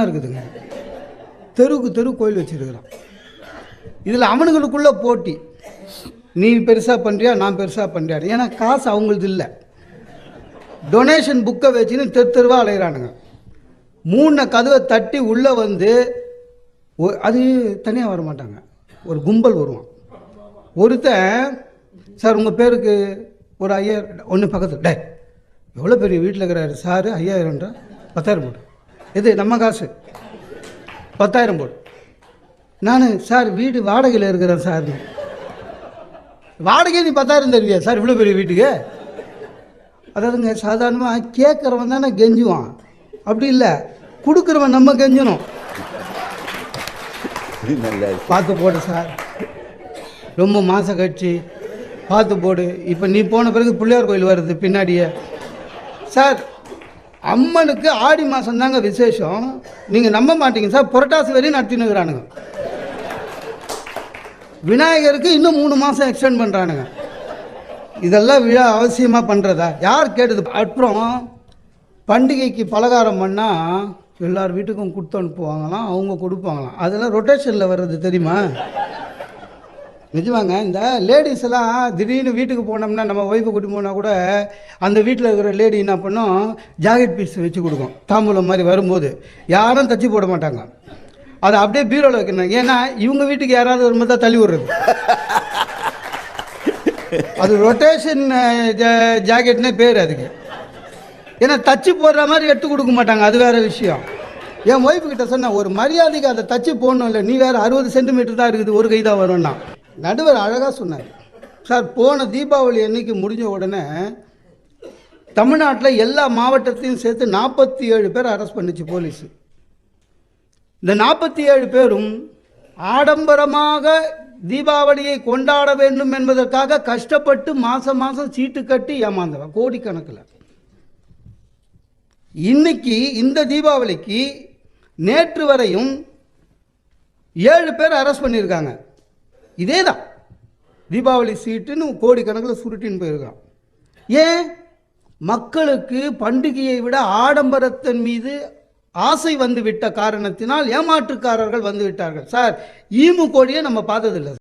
இருக்குதுங்க. தெருவுக்கு தெரு கோயில் வச்சிருக்கிறான். இதில் அவனுங்களுக்குள்ள போட்டி, நீ பெருசாக பண்ணுறியா நான் பெருசாக பண்ணுறியா. ஏன்னா காசு அவங்களது இல்லை. டொனேஷன் புக்கை வச்சுன்னு தெருவாக அலைகிறானுங்க. மூணு கதவை தட்டி உள்ளே வந்து அது தனியாக வர மாட்டாங்க, ஒரு கும்பல் வருவான். ஒருத்தன், சார் உங்கள் பேருக்கு ஒரு 5000 ஒன்று பக்கத்தில், டே எவ்வளோ பெரிய வீட்டில் இருக்கிறாரு சார், 5000 10,000 போடு. இது நம்ம காசு, 10,000 போடு. நான் சார் வீடு வாடகையில் இருக்கிறேன் சார். வாடகை நீ 10,000 தருவியா சார் இவ்வளோ பெரிய வீட்டுக்கு? அதாவதுங்க சாதாரணமாக கேட்குறவன் தானே கெஞ்சுவான், அப்படி இல்லை கொடுக்குறவன் நம்ம கெஞ்சணும். பார்த்து போடு சார், ரொம்ப மாதம் கழிச்சு பார்த்து போடு. இப்போ நீ போன பிறகு பிள்ளையார் கோயில் வருது பின்னாடியே. சார் அம்மனுக்கு ஆடி மாதம் தாங்க விசேஷம், நீங்கள் நம்ப மாட்டீங்க சார், புரட்டாசி வரையும் நடத்தினுக்கிறானுங்க. விநாயகருக்கு இன்னும் 3 மாதம் எக்ஸ்டெண்ட் பண்ணுறானுங்க. இதெல்லாம் விழா அவசியமாக பண்ணுறதா? யார் கேட்டது? அப்புறம் பண்டிகைக்கு பலகாரம் பண்ணால் எல்லார் வீட்டுக்கும் கொடுத்து அனுப்புவாங்களாம், அவங்க கொடுப்பாங்களாம். அதெல்லாம் ரொட்டேஷனில் வர்றது தெரியுமா? நிஜமாங்க. இந்த லேடிஸ் எல்லாம் திடீர்னு வீட்டுக்கு போனோம்னா, நம்ம ஒய்ஃபை கூட்டி போனால் கூட அந்த வீட்டில் இருக்கிற லேடி என்ன பண்ணோம், ஜாக்கெட் பீஸ் வச்சு கொடுக்கும். தாம்பூலம் மாதிரி வரும்போது யாரும் தச்சு போட மாட்டாங்க, அதை அப்படியே பீரோவில் வைக்கணும். ஏன்னா இவங்க வீட்டுக்கு யாராவது வரும்போது தான் தள்ளி விடுறது. அது ரொட்டேஷன் ஜாக்கெட்னே பேர் அதுக்கு. ஏன்னா தச்சு போடுற மாதிரி எடுத்து கொடுக்க மாட்டாங்க, அது வேறு விஷயம். என் ஒய்ஃபு கிட்ட சொன்னேன், ஒரு மரியாதைக்கு அதை தச்சு போடணும், இல்லை நீ வேறு 60 சென்டிமீட்டர் தான் இருக்குது, ஒரு கை தான் வரும்னா. நடுவர் அழகாக சொன்னார், சார் போன தீபாவளி அன்னைக்கு முடிஞ்ச உடனே தமிழ்நாட்டில் எல்லா மாவட்டத்தையும் சேர்த்து 47 பேர் அரெஸ்ட் பண்ணிச்சு போலீஸ். இந்த 47 பேரும் ஆடம்பரமாக தீபாவளியை கொண்டாட வேண்டும் என்பதற்காக கஷ்டப்பட்டு மாதம் மாதம் சீட்டு கட்டி ஏமாந்தவன் கோடிக்கணக்கில். இன்னைக்கு இந்த தீபாவளிக்கு நேற்று வரையும் 7 பேர் அரெஸ்ட் பண்ணியிருக்காங்க. இதே தான் தீபாவளி சீட்டுன்னு கோடிக்கணக்கில் சுருட்டின்னு போயிருக்கான். ஏன்? மக்களுக்கு பண்டிகையை விட ஆடம்பரத்தின் மீது ஆசை வந்து விட்ட காரணத்தினால் ஏமாற்றுக்காரர்கள் வந்து விட்டார்கள். சார் ஈமு கோழியை நம்ம பார்த்ததில்லை.